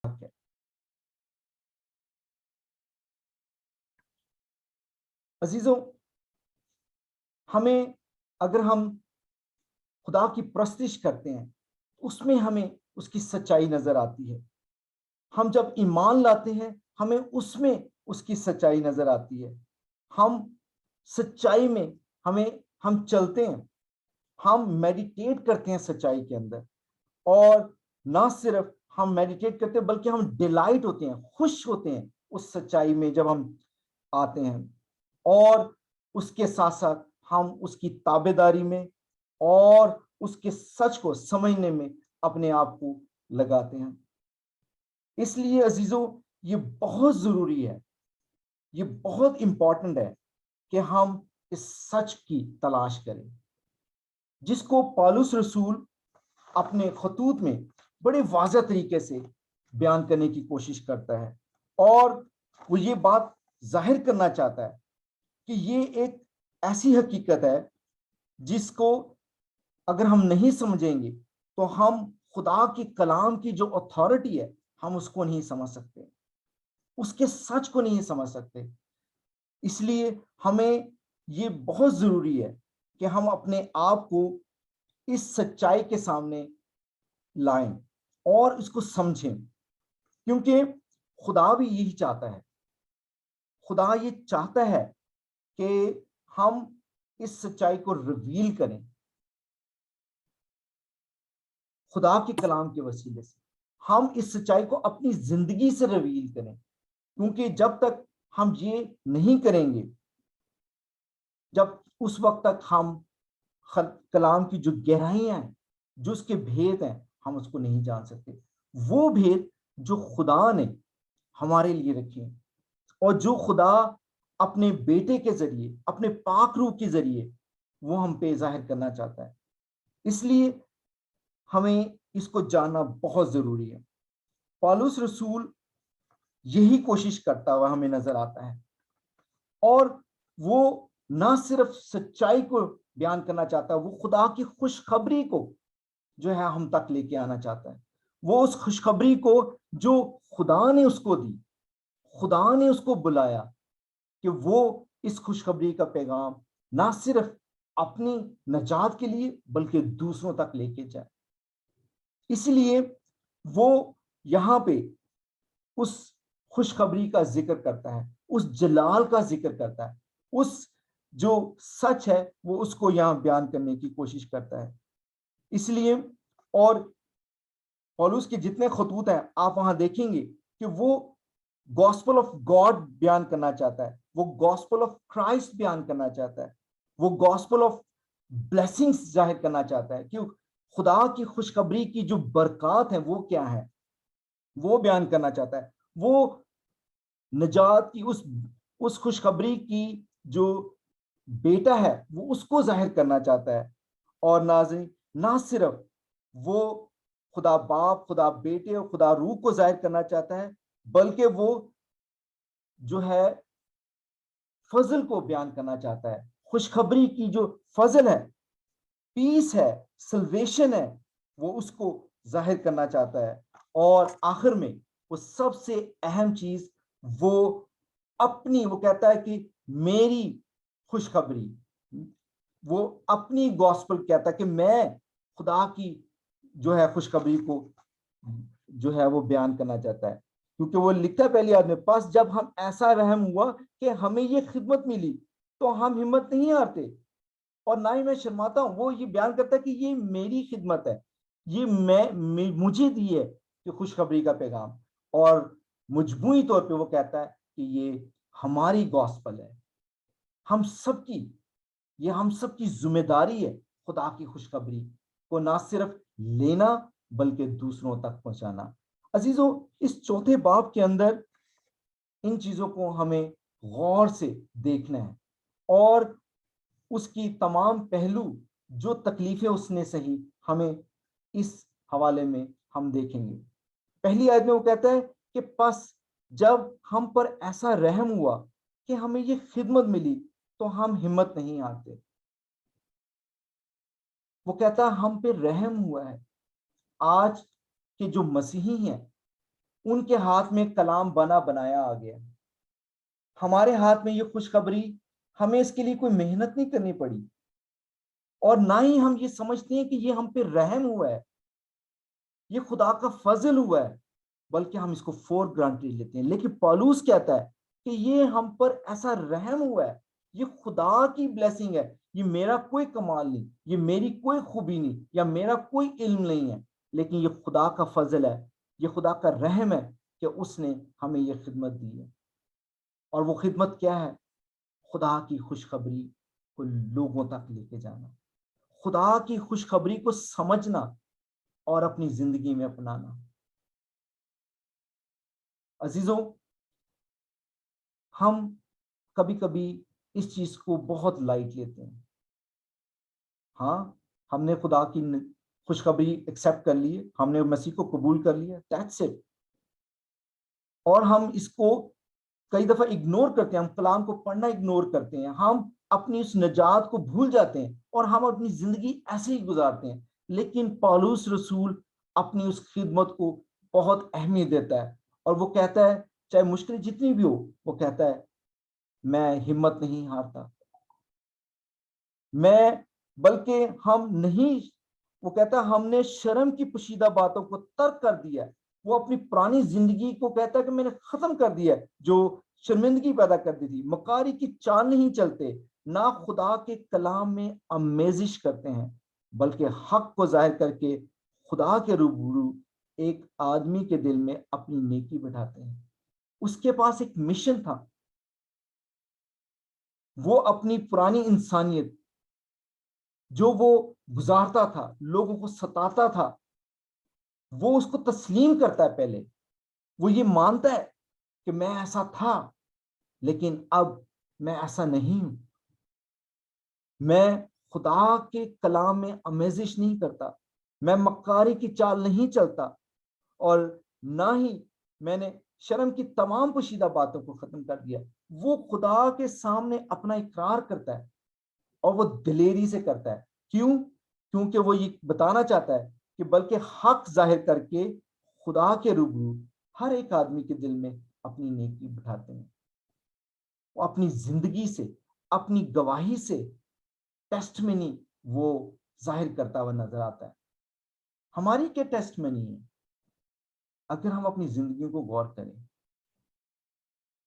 حق ہے۔ عزیزوں، ہمیں اگر ہم خدا کی پرستش کرتے ہیں اس میں ہمیں اس کی سچائی نظر آتی ہے۔ ہم جب ایمان لاتے ہیں ہمیں اس میں اس کی سچائی نظر آتی ہے۔ ہم سچائی میں ہم چلتے ہیں، ہم میڈیٹیٹ کرتے ہیں سچائی کے اندر، اور نہ صرف ہم میڈیٹیٹ کرتے ہیں بلکہ ہم ڈیلائٹ ہوتے ہیں، خوش ہوتے ہیں اس سچائی میں جب ہم آتے ہیں، اور اس کے ساتھ ساتھ ہم اس کی تابع داری میں اور اس کے سچ کو سمجھنے میں اپنے آپ کو لگاتے ہیں۔ اس لیے عزیزوں، یہ بہت ضروری ہے، یہ بہت امپورٹنٹ ہے کہ ہم اس سچ کی تلاش کریں، جس کو پالوس رسول اپنے خطوط میں بڑے واضح طریقے سے بیان کرنے کی کوشش کرتا ہے، اور وہ یہ بات ظاہر کرنا چاہتا ہے کہ یہ ایک ایسی حقیقت ہے جس کو اگر ہم نہیں سمجھیں گے تو ہم خدا کی کلام کی جو اتھارٹی ہے ہم اس کو نہیں سمجھ سکتے، اس کے سچ کو نہیں سمجھ سکتے۔ اس لیے ہمیں یہ بہت ضروری ہے کہ ہم اپنے آپ کو اس سچائی کے سامنے لائیں اور اس کو سمجھیں، کیونکہ خدا بھی یہی چاہتا ہے۔ خدا یہ چاہتا ہے کہ ہم اس سچائی کو ریویل کریں خدا کے کلام کے وسیلے سے، ہم اس سچائی کو اپنی زندگی سے ریویل کریں، کیونکہ جب تک ہم یہ نہیں کریں گے، جب اس وقت تک ہم کلام کی جو گہرائیاں ہیں، جو اس کے بھید ہیں، ہم اس کو نہیں جان سکتے، وہ بھید جو خدا نے ہمارے لیے رکھے ہیں اور جو خدا اپنے بیٹے کے ذریعے، اپنے پاک روح کے ذریعے وہ ہم پہ ظاہر کرنا چاہتا ہے۔ اس لیے ہمیں اس کو جاننا بہت ضروری ہے۔ پالوس رسول یہی کوشش کرتا ہوا ہمیں نظر آتا ہے، اور وہ نہ صرف سچائی کو بیان کرنا چاہتا ہے، وہ خدا کی خوشخبری کو جو ہے ہم تک لے کے آنا چاہتا ہے۔ وہ اس خوشخبری کو جو خدا نے اس کو دی، خدا نے اس کو بلایا کہ وہ اس خوشخبری کا پیغام نہ صرف اپنی نجات کے لیے بلکہ دوسروں تک لے کے جائے۔ اس لیے وہ یہاں پہ اس خوشخبری کا ذکر کرتا ہے، اس جلال کا ذکر کرتا ہے، اس جو سچ ہے وہ اس کو یہاں بیان کرنے کی کوشش کرتا ہے۔ اس لیے اور پولس کے جتنے خطوط ہیں آپ وہاں دیکھیں گے کہ وہ گاسپل آف گاڈ بیان کرنا چاہتا ہے، وہ گاسپل آف کرائسٹ بیان کرنا چاہتا ہے، وہ گاسپل آف بلیسنگز ظاہر کرنا چاہتا ہے کہ خدا کی خوشخبری کی جو برکات ہیں وہ کیا ہے، وہ بیان کرنا چاہتا ہے۔ وہ نجات کی اس خوشخبری کی جو بیٹا ہے وہ اس کو ظاہر کرنا چاہتا ہے۔ اور ناظرین، نہ صرف وہ خدا باپ، خدا بیٹے اور خدا روح کو ظاہر کرنا چاہتا ہے بلکہ وہ جو ہے فضل کو بیان کرنا چاہتا ہے، خوشخبری کی جو فضل ہے، پیس ہے، سلویشن ہے، وہ اس کو ظاہر کرنا چاہتا ہے۔ اور آخر میں وہ سب سے اہم چیز وہ کہتا ہے کہ میری خوشخبری، وہ اپنی گاسپل کہتا ہے کہ میں خدا کی جو ہے خوشخبری کو جو ہے وہ بیان کرنا چاہتا ہے، کیونکہ وہ لکھتا ہے پہلی آدمی پاس جب ہم ایسا رحم ہوا کہ ہمیں یہ خدمت ملی تو ہم ہمت نہیں ہارتے اور نہ ہی میں شرماتا ہوں۔ وہ یہ بیان کرتا ہے کہ یہ میری خدمت ہے، یہ مجھے دی ہے کہ خوشخبری کا پیغام، اور مجموعی طور پہ وہ کہتا ہے کہ یہ ہماری گاسپل ہے، ہم سب کی ذمہ داری ہے خدا کی خوشخبری کو نہ صرف لینا بلکہ دوسروں تک پہنچانا۔ عزیزوں، اس چوتھے باب کے اندر ان چیزوں کو ہمیں غور سے دیکھنا ہے اور اس کی تمام پہلو جو تکلیفیں اس نے سہی ہمیں اس حوالے میں ہم دیکھیں گے۔ پہلی آیت میں وہ کہتا ہے کہ پس جب ہم پر ایسا رحم ہوا کہ ہمیں یہ خدمت ملی تو ہم ہمت نہیں ہارتے۔ وہ کہتا ہے ہم پہ رحم ہوا ہے۔ آج کے جو مسیحی ہیں ان کے ہاتھ میں کلام بنا بنایا آ گیا. ہمارے ہاتھ میں یہ خوشخبری، ہمیں اس کے لیے کوئی محنت نہیں کرنی پڑی، اور نہ ہی ہم یہ سمجھتے ہیں کہ یہ ہم پہ رحم ہوا ہے، یہ خدا کا فضل ہوا ہے، بلکہ ہم اس کو فور گرانٹیڈ لیتے ہیں. لیکن پالوس کہتا ہے کہ یہ ہم پر ایسا رحم ہوا ہے، یہ خدا کی بلیسنگ ہے، یہ میرا کوئی کمال نہیں، یہ میری کوئی خوبی نہیں، یا میرا کوئی علم نہیں ہے، لیکن یہ خدا کا فضل ہے، یہ خدا کا رحم ہے کہ اس نے ہمیں یہ خدمت دی ہے. اور وہ خدمت کیا ہے؟ خدا کی خوشخبری کو لوگوں تک لے کے جانا، خدا کی خوشخبری کو سمجھنا اور اپنی زندگی میں اپنانا. عزیزوں، ہم کبھی کبھی اس چیز کو بہت لائٹ لیتے ہیں. ہاں، ہم نے خدا کی خوشخبری ایکسیپٹ کر لی ہے، ہم نے مسیح کو قبول کر لیا، دیٹس اٹ. اور ہم اس کو کئی دفعہ اگنور کرتے ہیں، ہم کلام کو پڑھنا اگنور کرتے ہیں، ہم اپنی اس نجات کو بھول جاتے ہیں اور ہم اپنی زندگی ایسے ہی گزارتے ہیں. لیکن پالوس رسول اپنی اس خدمت کو بہت اہمیت دیتا ہے، اور وہ کہتا ہے چاہے مشکل جتنی بھی ہو، وہ کہتا ہے میں ہمت نہیں ہارتا، میں بلکہ ہم نہیں، وہ کہتا ہے ہم نے شرم کی پوشیدہ باتوں کو ترک کر دیا ہے. وہ اپنی پرانی زندگی کو کہتا ہے کہ میں نے ختم کر دیا ہے جو شرمندگی پیدا کرتی تھی. مکاری کی چال نہیں چلتے، نہ خدا کے کلام میں آمیزش کرتے ہیں، بلکہ حق کو ظاہر کر کے خدا کے روبرو ایک آدمی کے دل میں اپنی نیکی بٹھاتے ہیں. اس کے پاس ایک مشن تھا، وہ اپنی پرانی انسانیت جو وہ گزارتا تھا، لوگوں کو ستاتا تھا، وہ اس کو تسلیم کرتا ہے. پہلے وہ یہ مانتا ہے کہ میں ایسا تھا، لیکن اب میں ایسا نہیں ہوں. میں خدا کے کلام میں آمیزش نہیں کرتا، میں مکاری کی چال نہیں چلتا، اور نہ ہی میں نے شرم کی تمام پوشیدہ باتوں کو ختم کر دیا. وہ خدا کے سامنے اپنا اقرار کرتا ہے، اور وہ دلیری سے کرتا ہے. کیوں؟ کیونکہ وہ یہ بتانا چاہتا ہے کہ بلکہ حق ظاہر کر کے خدا کے روبرو ہر ایک آدمی کے دل میں اپنی نیکی بٹھاتے ہیں. وہ اپنی زندگی سے، اپنی گواہی سے ٹیسٹمنی وہ ظاہر کرتا ہوا نظر آتا ہے. ہماری کیا ٹیسٹمنی ہے؟ اگر ہم اپنی زندگیوں کو غور کریں،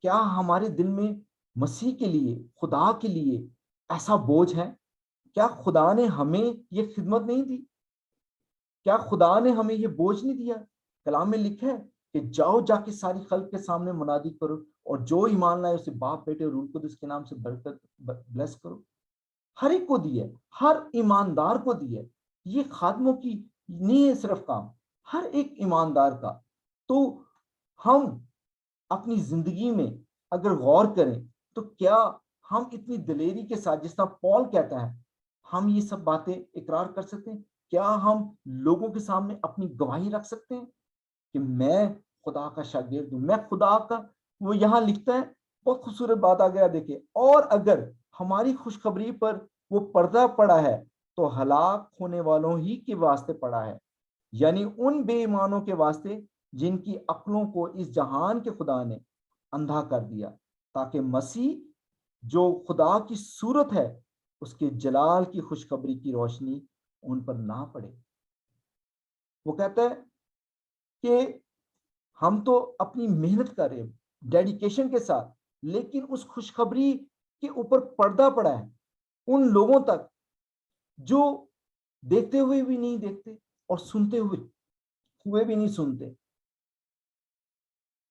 کیا ہمارے دل میں مسیح کے لیے، خدا کے لیے ایسا بوجھ ہے؟ کیا خدا نے ہمیں یہ خدمت نہیں دی؟ کیا خدا نے ہمیں یہ بوجھ نہیں دیا؟ کلام میں لکھا ہے کہ جاؤ، جا کے ساری خلق کے سامنے منادی کرو، اور جو ایمان لائے اسے باپ، بیٹے اور روح القدس کے نام سے برکت بلیس کرو. ہر ایک کو دی ہے، ہر ایماندار کو دی ہے. یہ خادموں کی نہیں ہے صرف کام، ہر ایک ایماندار کا. تو ہم اپنی زندگی میں اگر غور کریں تو کیا ہم اتنی دلیری کے ساتھ، جس طرح پال کہتا ہے، ہم یہ سب باتیں اقرار کر سکتے ہیں؟ کیا ہم لوگوں کے سامنے اپنی گواہی رکھ سکتے ہیں کہ میں خدا کا شاگرد ہوں، میں خدا کا؟ وہ یہاں لکھتا ہے، بہت خوبصورت بات آ گیا دیکھیں، اور اگر ہماری خوشخبری پر وہ پردہ پڑا ہے تو ہلاک ہونے والوں ہی کے واسطے پڑا ہے، یعنی ان بے ایمانوں کے واسطے جن کی عقلوں کو اس جہان کے خدا نے اندھا کر دیا، تاکہ مسیح جو خدا کی صورت ہے اس کے جلال کی خوشخبری کی روشنی ان پر نہ پڑے. وہ کہتا ہے کہ ہم تو اپنی محنت کر رہے ہیں ڈیڈیکیشن کے ساتھ، لیکن اس خوشخبری کے اوپر پردہ پڑا ہے ان لوگوں تک جو دیکھتے ہوئے بھی نہیں دیکھتے اور سنتے ہوئے بھی نہیں سنتے.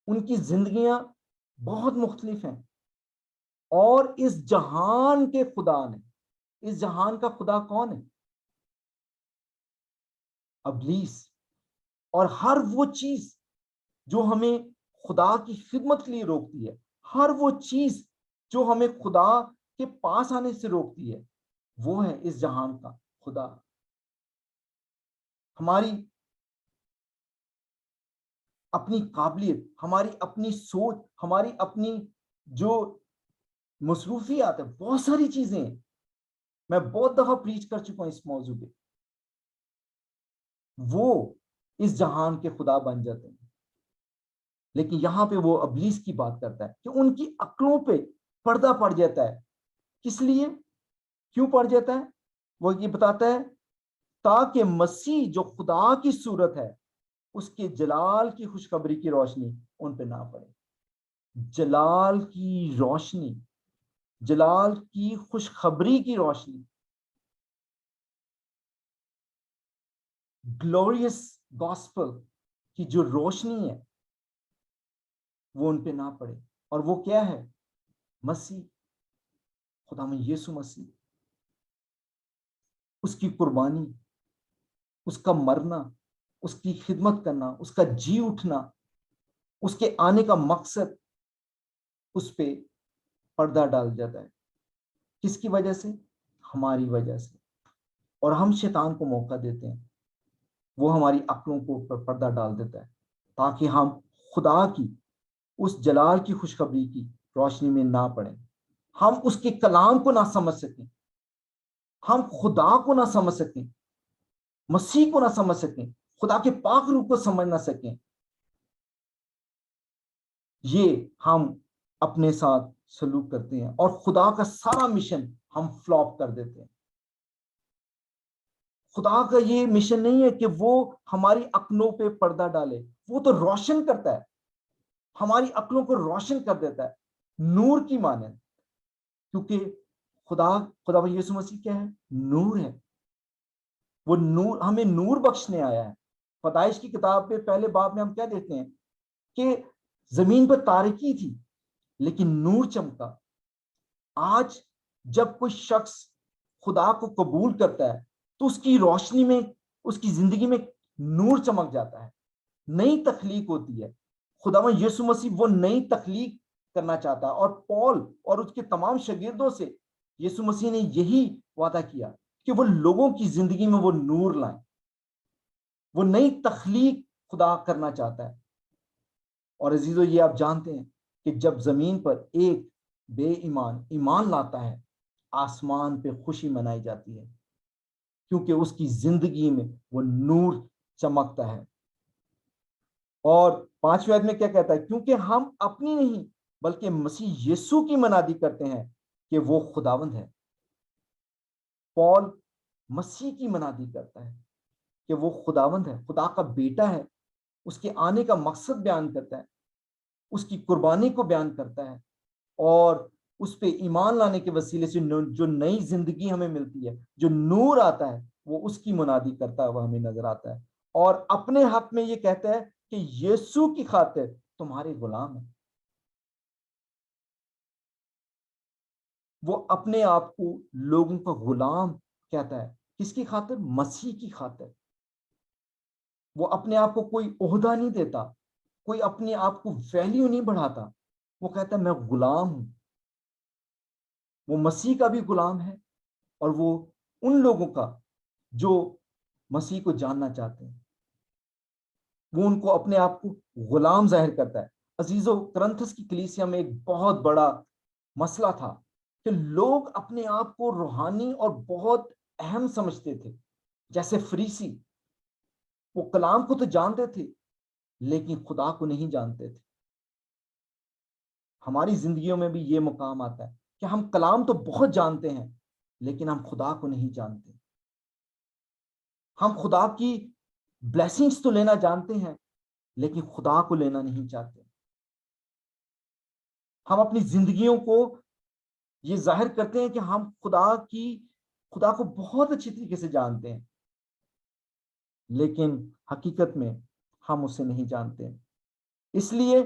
ان کی زندگیاں بہت مختلف ہیں، اور اس جہان کے خدا نے، اس جہان کا خدا کون ہے؟ ابلیس. اور ہر وہ چیز جو ہمیں خدا کی خدمت کے لیے روکتی ہے، ہر وہ چیز جو ہمیں خدا کے پاس آنے سے روکتی ہے، وہ ہے اس جہان کا خدا. ہماری اپنی قابلیت، ہماری اپنی سوچ، ہماری اپنی جو مصروفیات ہے، بہت ساری چیزیں ہیں. میں بہت دفعہ پریچ کر چکا ہوں اس موضوع پہ. وہ اس جہان کے خدا بن جاتے ہیں. لیکن یہاں پہ وہ ابلیس کی بات کرتا ہے کہ ان کی عقلوں پہ پردہ پڑ جاتا ہے. کس لیے؟ کیوں پڑ جاتا ہے؟ وہ یہ بتاتا ہے تاکہ مسیح جو خدا کی صورت ہے اس کے جلال کی خوشخبری کی روشنی ان پہ نہ پڑے. جلال کی روشنی، جلال کی خوشخبری کی روشنی، گلوریس گاسپل کی جو روشنی ہے وہ ان پہ نہ پڑے. اور وہ کیا ہے؟ مسیح، خدا میں یسوع مسیح، اس کی قربانی، اس کا مرنا، اس کی خدمت کرنا، اس کا جی اٹھنا، اس کے آنے کا مقصد اس پہ پردہ ڈال جاتا ہے. کس کی وجہ سے؟ ہماری وجہ سے. اور ہم شیطان کو موقع دیتے ہیں، وہ ہماری عقلوں کو پردہ ڈال دیتا ہے تاکہ ہم خدا کی اس جلال کی خوشخبری کی روشنی میں نہ پڑیں، ہم اس کے کلام کو نہ سمجھ سکیں، ہم خدا کو نہ سمجھ سکیں، مسیح کو نہ سمجھ سکیں، خدا کے پاک روح کو سمجھ نہ سکیں. یہ ہم اپنے ساتھ سلوک کرتے ہیں اور خدا کا سارا مشن ہم فلاپ کر دیتے ہیں. خدا کا یہ مشن نہیں ہے کہ وہ ہماری عقلوں پہ پردہ ڈالے، وہ تو روشن کرتا ہے، ہماری عقلوں کو روشن کر دیتا ہے نور کی مانند. کیونکہ خدا یسوع مسیح کیا ہے؟ نور ہے. وہ نور، ہمیں نور بخشنے آیا ہے. پیدائش کی کتاب پہ پہلے باب میں ہم کیا دیکھتے ہیں کہ زمین پر تاریکی تھی لیکن نور چمکا. آج جب کوئی شخص خدا کو قبول کرتا ہے تو اس کی روشنی میں، اس کی زندگی میں نور چمک جاتا ہے، نئی تخلیق ہوتی ہے. خداوند یسوع مسیح وہ نئی تخلیق کرنا چاہتا ہے، اور پول اور اس کے تمام شاگردوں سے یسوع مسیح نے یہی وعدہ کیا کہ وہ لوگوں کی زندگی میں وہ نور لائیں. وہ نئی تخلیق خدا کرنا چاہتا ہے. اور عزیزو، یہ آپ جانتے ہیں کہ جب زمین پر ایک بے ایمان لاتا ہے، آسمان پہ خوشی منائی جاتی ہے کیونکہ اس کی زندگی میں وہ نور چمکتا ہے. اور 5ویں آیت میں کیا کہتا ہے؟ کیونکہ ہم اپنی نہیں بلکہ مسیح یسوع کی منادی کرتے ہیں کہ وہ خداوند ہے. پول مسیح کی منادی کرتا ہے کہ وہ خداوند ہے، خدا کا بیٹا ہے، اس کے آنے کا مقصد بیان کرتا ہے، اس کی قربانی کو بیان کرتا ہے، اور اس پہ ایمان لانے کے وسیلے سے جو نئی زندگی ہمیں ملتی ہے، جو نور آتا ہے، وہ اس کی منادی کرتا ہے، وہ ہمیں نظر آتا ہے. اور اپنے حق میں یہ کہتا ہے کہ یسوع کی خاطر تمہارے غلام ہیں. وہ اپنے آپ کو لوگوں کا غلام کہتا ہے. کس کی خاطر؟ مسیح کی خاطر. وہ اپنے آپ کو کوئی عہدہ نہیں دیتا، کوئی اپنے آپ کو ویلیو نہیں بڑھاتا. وہ کہتا ہے میں غلام ہوں. وہ مسیح کا بھی غلام ہے اور وہ ان لوگوں کا جو مسیح کو جاننا چاہتے ہیں، وہ ان کو اپنے آپ کو غلام ظاہر کرتا ہے. عزیزو، کرنتھس کی کلیسیا میں ایک بہت بڑا مسئلہ تھا کہ لوگ اپنے آپ کو روحانی اور بہت اہم سمجھتے تھے. جیسے فریسی، وہ کلام کو تو جانتے تھے لیکن خدا کو نہیں جانتے تھے. ہماری زندگیوں میں بھی یہ مقام آتا ہے کہ ہم کلام تو بہت جانتے ہیں لیکن ہم خدا کو نہیں جانتے. ہم خدا کی بلیسنگز تو لینا جانتے ہیں لیکن خدا کو لینا نہیں چاہتے. ہم اپنی زندگیوں کو یہ ظاہر کرتے ہیں کہ ہم خدا کو بہت اچھی طریقے سے جانتے ہیں لیکن حقیقت میں ہم اسے نہیں جانتے. اس لیے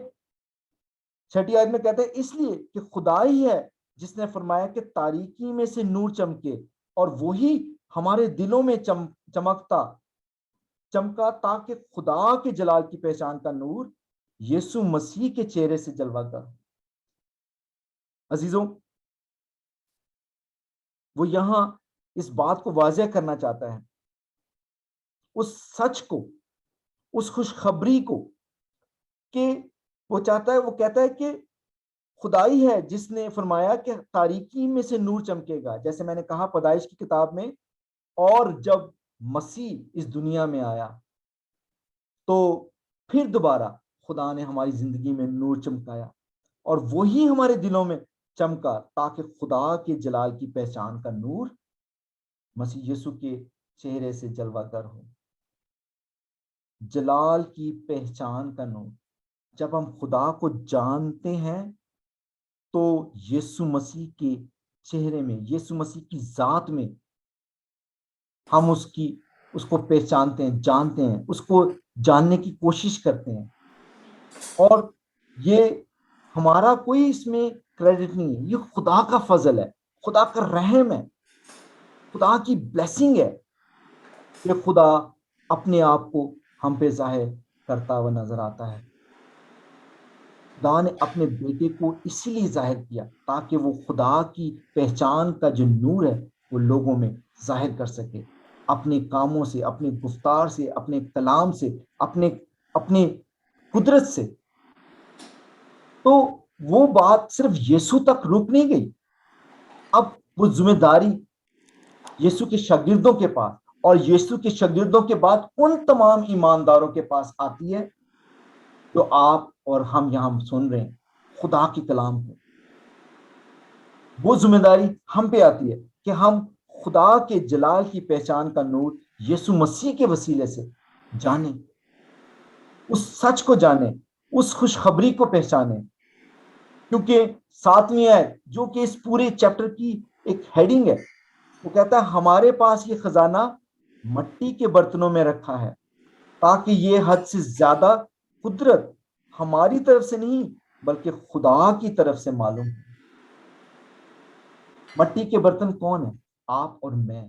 6 آیت میں کہتے ہیں اس لیے کہ خدا ہی ہے جس نے فرمایا کہ تاریکی میں سے نور چمکے، اور وہی ہمارے دلوں میں چمکا تاکہ خدا کے جلال کی پہچان کا نور یسوع مسیح کے چہرے سے جلوہ گر. عزیزوں، وہ یہاں اس بات کو واضح کرنا چاہتا ہے، اس سچ کو، اس خوشخبری کو، کہ وہ چاہتا ہے، وہ کہتا ہے کہ خدائی ہے جس نے فرمایا کہ تاریکی میں سے نور چمکے گا. جیسے میں نے کہا پیدائش کی کتاب میں، اور جب مسیح اس دنیا میں آیا تو پھر دوبارہ خدا نے ہماری زندگی میں نور چمکایا اور وہی ہمارے دلوں میں چمکا تاکہ خدا کے جلال کی پہچان کا نور مسیح یسوع کے چہرے سے جلوہ گر ہو۔ جلال کی پہچان کا نور، جب ہم خدا کو جانتے ہیں تو یسوع مسیح کے چہرے میں، یسوع مسیح کی ذات میں ہم اس کو پہچانتے ہیں، جانتے ہیں، اس کو جاننے کی کوشش کرتے ہیں۔ اور یہ ہمارا کوئی اس میں کریڈٹ نہیں ہے، یہ خدا کا فضل ہے، خدا کا رحم ہے، خدا کی بلیسنگ ہے کہ خدا اپنے آپ کو ہم پہ ظاہر کرتا ہوا نظر آتا ہے۔ خدا نے اپنے بیٹے کو اسی لیے ظاہر کیا تاکہ وہ خدا کی پہچان کا جو نور ہے وہ لوگوں میں ظاہر کر سکے، اپنے کاموں سے، اپنے گفتار سے، اپنے کلام سے، اپنے قدرت سے۔ تو وہ بات صرف یسوع تک رک نہیں گئی، اب وہ ذمہ داری یسوع کے شاگردوں کے پاس اور یسوع کے شاگردوں کے بعد ان تمام ایمانداروں کے پاس آتی ہے جو آپ اور ہم یہاں سن رہے ہیں خدا کے کلام کو۔ وہ ذمہ داری ہم پہ آتی ہے کہ ہم خدا کے جلال کی پہچان کا نور یسوع مسیح کے وسیلے سے جانیں، اس سچ کو جانیں، اس خوشخبری کو پہچانیں۔ کیونکہ 7ویں آیت جو کہ اس پورے چیپٹر کی ایک ہیڈنگ ہے، وہ کہتا ہے ہمارے پاس یہ خزانہ مٹی کے برتنوں میں رکھا ہے تاکہ یہ حد سے زیادہ قدرت ہماری طرف سے نہیں بلکہ خدا کی طرف سے معلوم ہے۔ مٹی کے برتن کون ہیں؟ آپ اور میں۔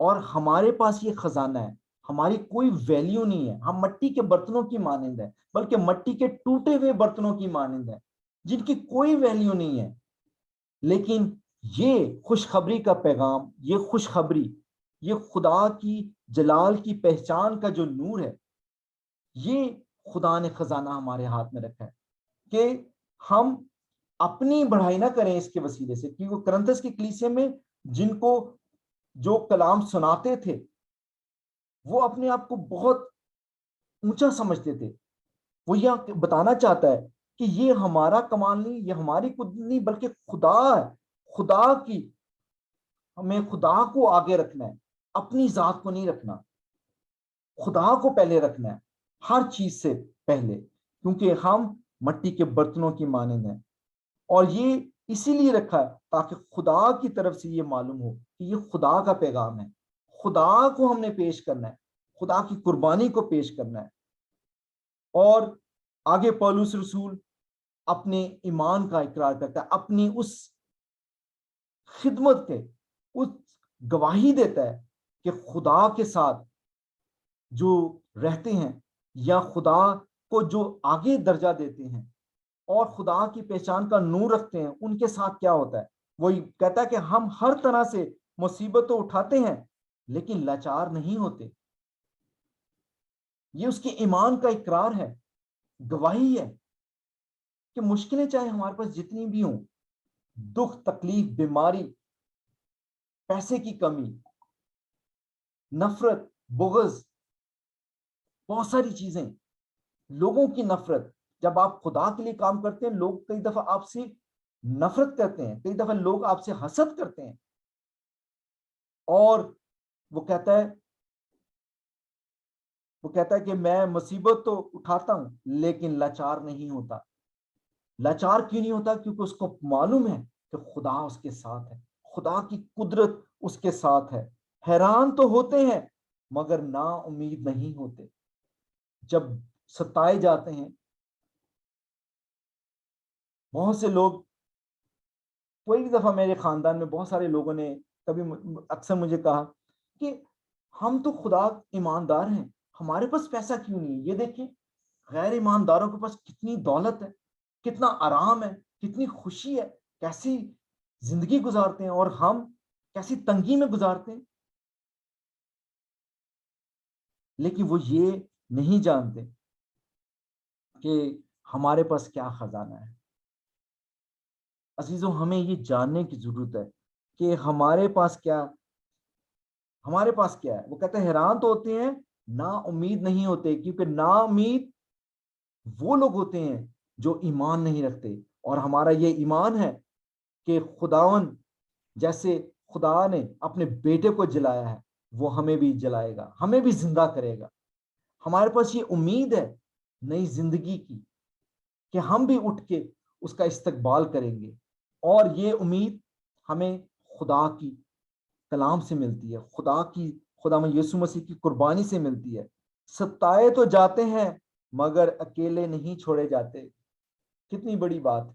اور ہمارے پاس یہ خزانہ ہے، ہماری کوئی ویلیو نہیں ہے، ہم مٹی کے برتنوں کی مانند ہیں، بلکہ مٹی کے ٹوٹے ہوئے برتنوں کی مانند ہیں جن کی کوئی ویلیو نہیں ہے۔ لیکن یہ خوشخبری کا پیغام، یہ خوشخبری، یہ خدا کی جلال کی پہچان کا جو نور ہے، یہ خدا نے خزانہ ہمارے ہاتھ میں رکھا ہے کہ ہم اپنی بڑھائی نہ کریں اس کے وسیلے سے، کیونکہ کرنتھس کی کلیسیا میں جن کو جو کلام سناتے تھے وہ اپنے آپ کو بہت اونچا سمجھتے تھے۔ وہ یہ بتانا چاہتا ہے کہ یہ ہمارا کمال نہیں، یہ ہماری قدرت نہیں، بلکہ خدا ہے، خدا کی، ہمیں خدا کو آگے رکھنا ہے، اپنی ذات کو نہیں رکھنا، خدا کو پہلے رکھنا ہے ہر چیز سے پہلے، کیونکہ ہم مٹی کے برتنوں کی مانند ہیں۔ اور یہ اسی لیے رکھا ہے تاکہ خدا کی طرف سے یہ معلوم ہو کہ یہ خدا کا پیغام ہے، خدا کو ہم نے پیش کرنا ہے، خدا کی قربانی کو پیش کرنا ہے۔ اور آگے پولس رسول اپنے ایمان کا اقرار کرتا ہے، اپنی اس خدمت کے اس گواہی دیتا ہے کہ خدا کے ساتھ جو رہتے ہیں یا خدا کو جو آگے درجہ دیتے ہیں اور خدا کی پہچان کا نور رکھتے ہیں، ان کے ساتھ کیا ہوتا ہے۔ وہی کہتا ہے کہ ہم ہر طرح سے مصیبت تو اٹھاتے ہیں لیکن لاچار نہیں ہوتے۔ یہ اس کے ایمان کا اقرار ہے، گواہی ہے کہ مشکلیں چاہے ہمارے پاس جتنی بھی ہوں، دکھ، تکلیف، بیماری، پیسے کی کمی، نفرت، بغض، بہت ساری چیزیں، لوگوں کی نفرت، جب آپ خدا کے لیے کام کرتے ہیں لوگ کئی دفعہ آپ سے نفرت کرتے ہیں، کئی دفعہ لوگ آپ سے حسد کرتے ہیں، اور وہ کہتا ہے کہ میں مصیبت تو اٹھاتا ہوں لیکن لاچار نہیں ہوتا۔ لاچار کیوں نہیں ہوتا؟ کیونکہ اس کو معلوم ہے کہ خدا اس کے ساتھ ہے، خدا کی قدرت اس کے ساتھ ہے۔ حیران تو ہوتے ہیں مگر نا امید نہیں ہوتے۔ جب ستائے جاتے ہیں، بہت سے لوگ، کوئی دفعہ میرے خاندان میں بہت سارے لوگوں نے کبھی اکثر مجھے کہا کہ ہم تو خدا ایماندار ہیں، ہمارے پاس پیسہ کیوں نہیں ہے؟ یہ دیکھیں غیر ایمانداروں کے پاس کتنی دولت ہے، کتنا آرام ہے، کتنی خوشی ہے، کیسی زندگی گزارتے ہیں، اور ہم کیسی تنگی میں گزارتے ہیں۔ لیکن وہ یہ نہیں جانتے کہ ہمارے پاس کیا خزانہ ہے۔ عزیزوں، ہمیں یہ جاننے کی ضرورت ہے کہ ہمارے پاس کیا ہے۔ وہ کہتے ہیں حیران تو ہوتے ہیں، نا امید نہیں ہوتے، کیونکہ نا امید وہ لوگ ہوتے ہیں جو ایمان نہیں رکھتے. اور ہمارا یہ ایمان ہے کہ خداون جیسے خدا نے اپنے بیٹے کو جلایا ہے وہ ہمیں بھی جلائے گا, ہمیں بھی زندہ کرے گا. ہمارے پاس یہ امید ہے نئی زندگی کی کہ ہم بھی اٹھ کے اس کا استقبال کریں گے. اور یہ امید ہمیں خدا کی کلام سے ملتی ہے, خدا میں یسوع مسیح کی قربانی سے ملتی ہے. ستائے تو جاتے ہیں مگر اکیلے نہیں چھوڑے جاتے. کتنی بڑی بات.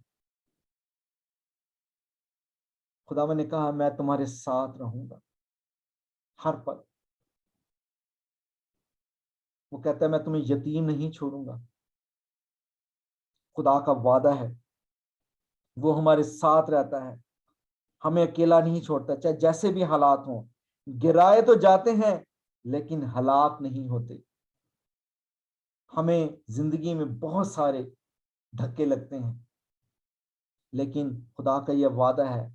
خدا نے کہا میں تمہارے ساتھ رہوں گا ہر پل. وہ کہتا ہے میں تمہیں یتیم نہیں چھوڑوں گا. خدا کا وعدہ ہے, وہ ہمارے ساتھ رہتا ہے, ہمیں اکیلا نہیں چھوڑتا. چاہے جیسے بھی حالات ہوں, گرائے تو جاتے ہیں لیکن ہلاک نہیں ہوتے. ہمیں زندگی میں بہت سارے دھکے لگتے ہیں لیکن خدا کا یہ وعدہ ہے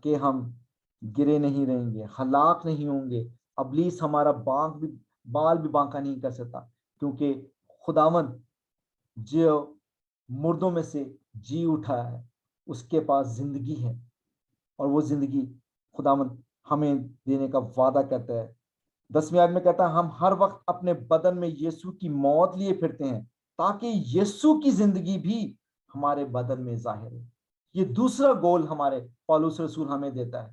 کہ ہم گرے نہیں رہیں گے, ہلاک نہیں ہوں گے. ابلیس ہمارا بال بھی بانکا نہیں کر سکتا, کیونکہ خداوند جو مردوں میں سے جی اٹھا ہے اس کے پاس زندگی ہے, اور وہ زندگی خداوند ہمیں دینے کا وعدہ کرتا ہے. 10ویں آیت میں کہتا ہے ہم ہر وقت اپنے بدن میں یسوع کی موت لیے پھرتے ہیں تاکہ یسوع کی زندگی بھی ہمارے بدن میں ظاہر ہو. یہ دوسرا گول ہمارے پالوس رسول ہمیں دیتا ہے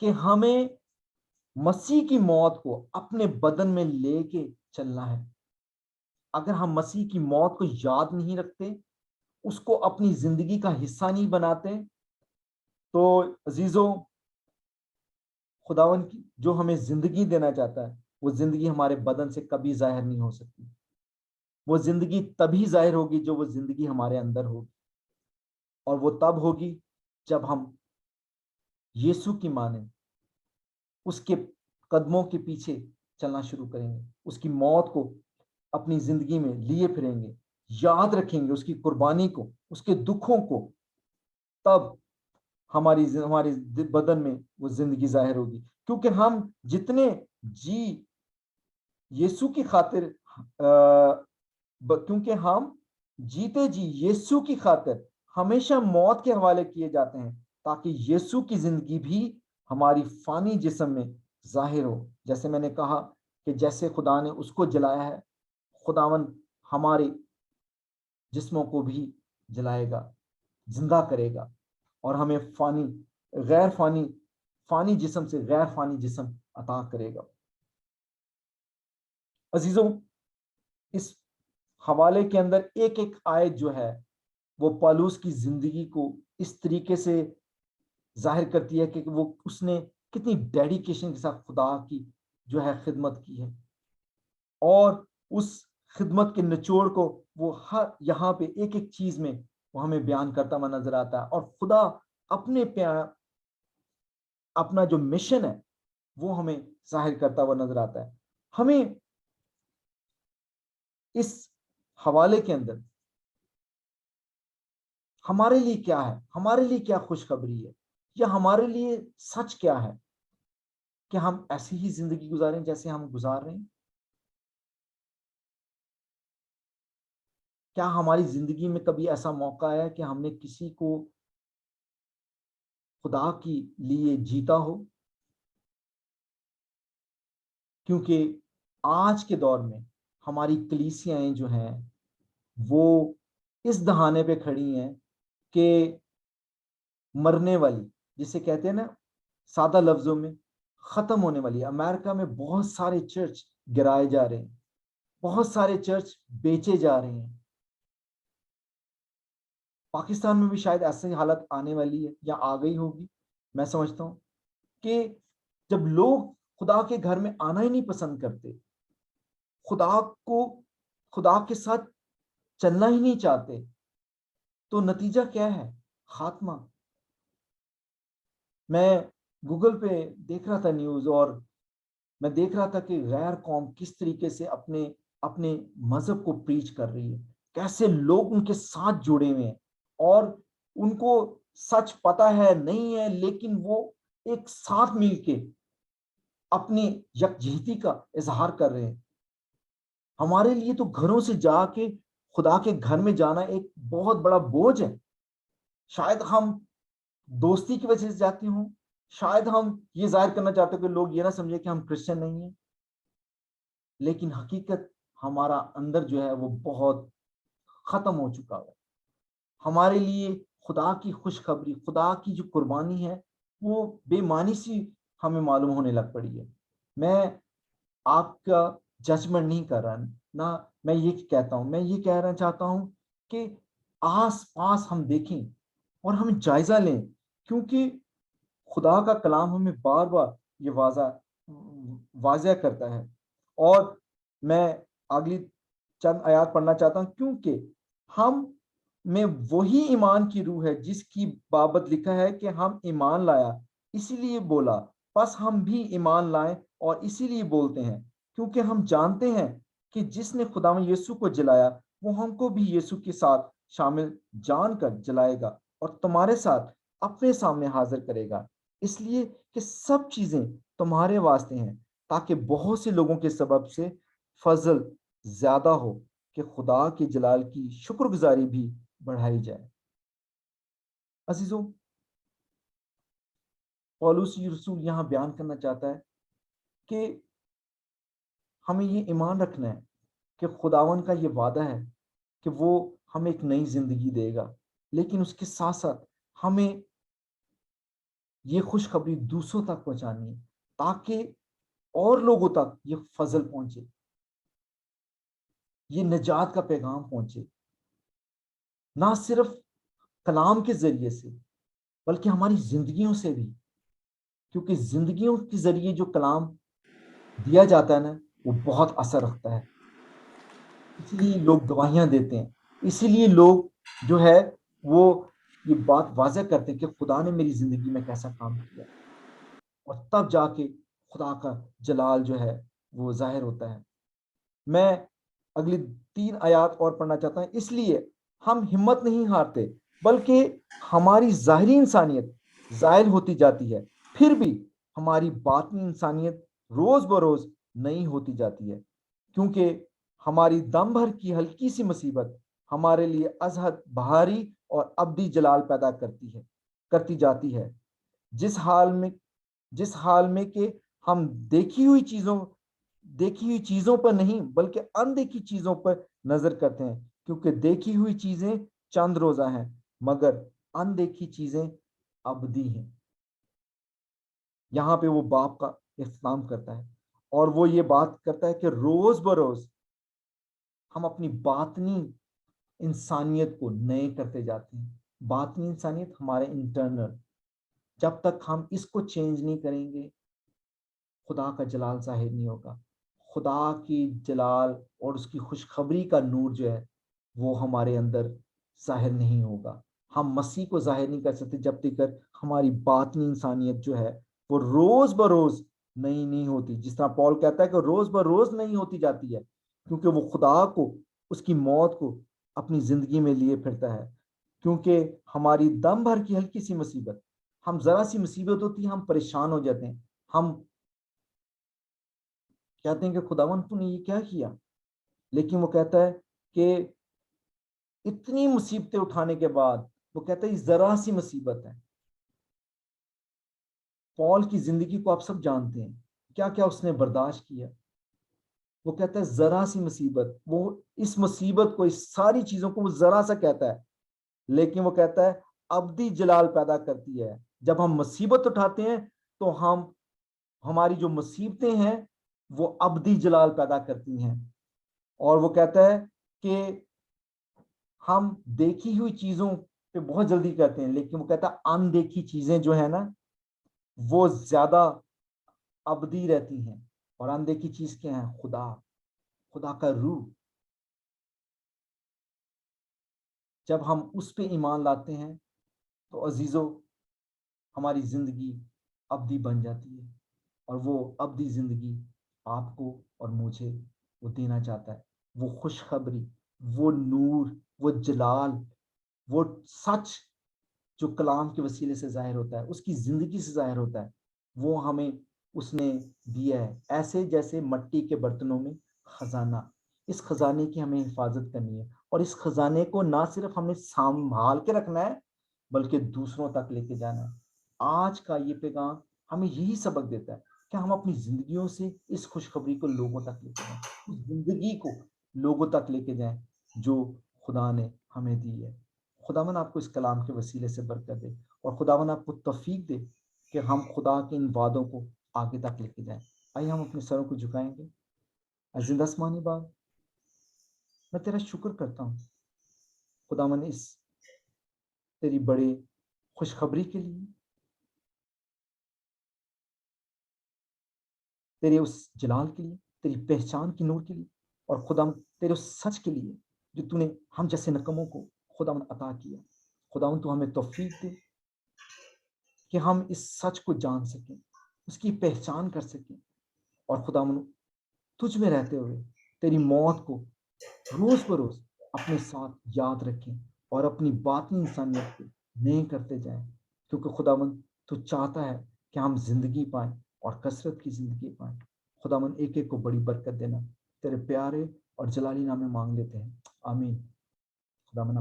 کہ ہمیں مسیح کی موت کو اپنے بدن میں لے کے چلنا ہے. اگر ہم مسیح کی موت کو یاد نہیں رکھتے, اس کو اپنی زندگی کا حصہ نہیں بناتے, تو عزیزوں خداوند کی جو ہمیں زندگی دینا چاہتا ہے وہ زندگی ہمارے بدن سے کبھی ظاہر نہیں ہو سکتی. وہ زندگی تبھی ظاہر ہوگی جو وہ زندگی ہمارے اندر ہوگی, اور وہ تب ہوگی جب ہم یسوع کی مانیں, اس کے قدموں کے پیچھے چلنا شروع کریں گے, اس کی موت کو اپنی زندگی میں لیے پھریں گے, یاد رکھیں گے اس کی قربانی کو, اس کے دکھوں کو. تب ہماری بدن میں وہ زندگی ظاہر ہوگی. کیونکہ ہم جتنے جی یسوع کی خاطر کیونکہ ہم جیتے جی یسوع کی خاطر ہمیشہ موت کے حوالے کیے جاتے ہیں تاکہ یسوع کی زندگی بھی ہماری فانی جسم میں ظاہر ہو. جیسے میں نے کہا کہ جیسے خدا نے اس کو جلایا ہے, خداوند ہمارے جسموں کو بھی جلائے گا, زندہ کرے گا, اور ہمیں فانی جسم سے غیر فانی جسم عطا کرے گا. عزیزوں اس حوالے کے اندر ایک ایک آیت جو ہے وہ پالوس کی زندگی کو اس طریقے سے ظاہر کرتی ہے کہ وہ اس نے کتنی ڈیڈیکیشن کے ساتھ خدا کی جو ہے خدمت کی ہے, اور اس خدمت کے نچوڑ کو وہ ہر یہاں پہ ایک ایک چیز میں وہ ہمیں بیان کرتا ہوا نظر آتا ہے. اور خدا اپنا جو مشن ہے وہ ہمیں ظاہر کرتا ہوا نظر آتا ہے. ہمیں اس حوالے کے اندر ہمارے لیے کیا ہے, ہمارے لیے کیا خوشخبری ہے, یا ہمارے لیے سچ کیا ہے کہ ہم ایسی ہی زندگی گزاریں جیسے ہم گزار رہے ہیں. کیا ہماری زندگی میں کبھی ایسا موقع آیا کہ ہم نے کسی کو خدا کی لیے جیتا ہو؟ کیونکہ آج کے دور میں ہماری کلیسیاں جو ہیں وہ اس دہانے پہ کھڑی ہیں کہ مرنے والی, جسے کہتے ہیں نا سادہ لفظوں میں ختم ہونے والی. امریکہ میں بہت سارے چرچ گرائے جا رہے ہیں, بہت سارے چرچ بیچے جا رہے ہیں. پاکستان میں بھی شاید ایسی حالت آنے والی ہے یا آ گئی ہوگی. میں سمجھتا ہوں کہ جب لوگ خدا کے گھر میں آنا ہی نہیں پسند کرتے, خدا کے ساتھ چلنا ہی نہیں چاہتے, تو نتیجہ کیا ہے؟ خاتمہ. میں گوگل پہ دیکھ رہا تھا نیوز, اور میں دیکھ رہا تھا کہ غیر قوم کس طریقے سے اپنے مذہب کو پریچ کر رہی ہے, کیسے لوگ ان کے ساتھ جڑے ہوئے ہیں, اور ان کو سچ پتا ہے نہیں ہے لیکن وہ ایک ساتھ مل کے اپنی یکجہتی کا اظہار کر رہے ہیں. ہمارے لیے تو گھروں سے جا کے خدا کے گھر میں جانا ایک بہت بڑا بوجھ ہے. شاید ہم دوستی کی وجہ سے جاتے ہوں, شاید ہم یہ ظاہر کرنا چاہتے ہیں کہ لوگ یہ نہ سمجھے کہ ہم کرسچن نہیں ہیں, لیکن حقیقت ہمارا اندر جو ہے وہ بہت ختم ہو چکا ہے. ہمارے لیے خدا کی خوشخبری, خدا کی جو قربانی ہے وہ بے معنی سی ہمیں معلوم ہونے لگ پڑی ہے. میں آپ کا ججمنٹ نہیں کر رہا, نہ میں یہ کہتا ہوں, میں یہ کہنا چاہتا ہوں کہ آس پاس ہم دیکھیں اور ہم جائزہ لیں, کیونکہ خدا کا کلام ہمیں بار بار یہ واضح کرتا ہے. اور میں اگلی چند آیات پڑھنا چاہتا ہوں, کیونکہ ہم میں وہی ایمان کی روح ہے جس کی بابت لکھا ہے کہ ہم ایمان لایا اسی لیے بولا, پس ہم بھی ایمان لائیں اور اسی لیے بولتے ہیں, کیونکہ ہم جانتے ہیں کہ جس نے خداوند یسوع کو جلایا وہ ہم کو بھی یسوع کے ساتھ شامل جان کر جلائے گا اور تمہارے ساتھ اپنے سامنے حاضر کرے گا, اس لیے کہ سب چیزیں تمہارے واسطے ہیں, تاکہ بہت سے لوگوں کے سبب سے فضل زیادہ ہو کہ خدا کے جلال کی شکر گزاری بھی بڑھائی جائے. عزیزوں, پولس رسول یہاں بیان کرنا چاہتا ہے کہ ہمیں یہ ایمان رکھنا ہے کہ خداوند کا یہ وعدہ ہے کہ وہ ہمیں ایک نئی زندگی دے گا, لیکن اس کے ساتھ ساتھ ہمیں یہ خوشخبری دوسروں تک پہنچانی ہے تاکہ اور لوگوں تک یہ فضل پہنچے, یہ نجات کا پیغام پہنچے, نہ صرف کلام کے ذریعے سے بلکہ ہماری زندگیوں سے بھی, کیونکہ زندگیوں کے ذریعے جو کلام دیا جاتا ہے نا وہ بہت اثر رکھتا ہے. اسی لیے لوگ گواہیاں دیتے ہیں, اسی لیے لوگ جو ہے وہ یہ بات واضح کرتے ہیں کہ خدا نے میری زندگی میں کیسا کام کیا, اور تب جا کے خدا کا جلال جو ہے وہ ظاہر ہوتا ہے. میں اگلی 3 آیات اور پڑھنا چاہتا ہوں. اس لیے ہم ہمت نہیں ہارتے بلکہ ہماری ظاہری انسانیت زائل ہوتی جاتی ہے, پھر بھی ہماری باطنی انسانیت روز بروز نئی ہوتی جاتی ہے, کیونکہ ہماری دم بھر کی ہلکی سی مصیبت ہمارے لیے ازحد بھاری اور ابدی جلال پیدا کرتی جاتی ہے. جس حال میں کہ ہم دیکھی ہوئی چیزوں پر نہیں بلکہ اندیکھی چیزوں پر نظر کرتے ہیں, کیونکہ دیکھی ہوئی چیزیں چند روزہ ہیں مگر اندیکھی چیزیں ابدی ہیں. یہاں پہ وہ باپ کا اختتام کرتا ہے اور وہ یہ بات کرتا ہے کہ روز بروز ہم اپنی باطنی انسانیت کو نئے کرتے جاتے ہیں. باطنی انسانیت ہمارے انٹرنل, جب تک ہم اس کو چینج نہیں کریں گے خدا کا جلال ظاہر نہیں ہوگا. خدا کی جلال اور اس کی خوشخبری کا نور جو ہے وہ ہمارے اندر ظاہر نہیں ہوگا. ہم مسیح کو ظاہر نہیں کر سکتے جب تک ہماری باطنی انسانیت جو ہے وہ روز بروز نئی نہیں ہوتی. جس طرح پول کہتا ہے کہ روز بروز نئی ہوتی جاتی ہے, کیونکہ وہ خدا کو, اس کی موت کو اپنی زندگی میں لیے پھرتا ہے. کیونکہ ہماری دم بھر کی ہلکی سی مصیبت, ہم ذرا سی مصیبت ہوتی ہے ہم پریشان ہو جاتے ہیں, ہم کہتے ہیں کہ خداوند تو نے یہ کیا کیا, لیکن وہ کہتا ہے کہ اتنی مصیبتیں اٹھانے کے بعد وہ کہتا ہے یہ ذرا سی مصیبت ہے. پول کی زندگی کو آپ سب جانتے ہیں, کیا کیا اس نے برداشت کیا. وہ کہتا ہے ذرا سی مصیبت, وہ اس مصیبت کو, اس ساری چیزوں کو وہ ذرا سا کہتا ہے, لیکن وہ کہتا ہے ابدی جلال پیدا کرتی ہے. جب ہم مصیبت اٹھاتے ہیں تو ہماری جو مصیبتیں ہیں وہ ابدی جلال پیدا کرتی ہیں. اور وہ کہتا ہے کہ ہم دیکھی ہوئی چیزوں پہ بہت جلدی کرتے ہیں, لیکن وہ کہتا ہے اندیکھی چیزیں جو ہے نا وہ زیادہ ابدی رہتی ہیں. اور اندیکھی چیز کیا ہے؟ خدا کا روح. جب ہم اس پہ ایمان لاتے ہیں تو عزیزو ہماری زندگی ابدی بن جاتی ہے, اور وہ ابدی زندگی آپ کو اور مجھے وہ دینا چاہتا ہے. وہ خوشخبری, وہ نور, وہ جلال, وہ سچ جو کلام کے وسیلے سے ظاہر ہوتا ہے, اس کی زندگی سے ظاہر ہوتا ہے, وہ ہمیں اس نے دیا ہے, ایسے جیسے مٹی کے برتنوں میں خزانہ. اس خزانے کی ہمیں حفاظت کرنی ہے، اور اس خزانے کو نہ صرف ہمیں سنبھال کے رکھنا ہے بلکہ دوسروں تک لے کے جانا ہے۔ آج کا یہ پیغام ہمیں یہی سبق دیتا ہے کہ ہم اپنی زندگیوں سے اس خوشخبری کو لوگوں تک لے کے جائیں، اس زندگی کو لوگوں تک لے کے جائیں جو خدا نے ہمیں دی ہے۔ خداوند آپ کو اس کلام کے وسیلے سے برکت دے، اور خداوند آپ کو توفیق دے کہ ہم خدا کے ان وعدوں کو آگے تک لے کے جائیں۔ آئیے ہم اپنے سروں کو جھکائیں گے۔ عزیز آسمانی باپ، میں تیرا شکر کرتا ہوں خداوند اس تیری بڑے خوشخبری کے لیے، تیرے اس جلال کے لیے، تیری پہچان کی نور کے لیے، اور خداوند تیرے اس سچ کے لیے جو تو نے ہم جیسے نکموں کو خداوند عطا کیا۔ خداوند تو ہمیں توفیق دے کہ ہم اس سچ کو جان سکیں، اس کی پہچان کر سکیں، اور خداوند تجھ میں رہتے ہوئے تیری موت کو روز بروز اپنے ساتھ یاد رکھیں اور اپنی باطنی انسانیت کو نئے کرتے جائیں، کیونکہ خداوند تو چاہتا ہے کہ ہم زندگی پائیں اور کثرت کی زندگی پائیں۔ خداوند ایک ایک کو بڑی برکت دینا، تیرے پیارے اور جلالی نام میں مانگ لیتے ہیں، آمین۔ خداوند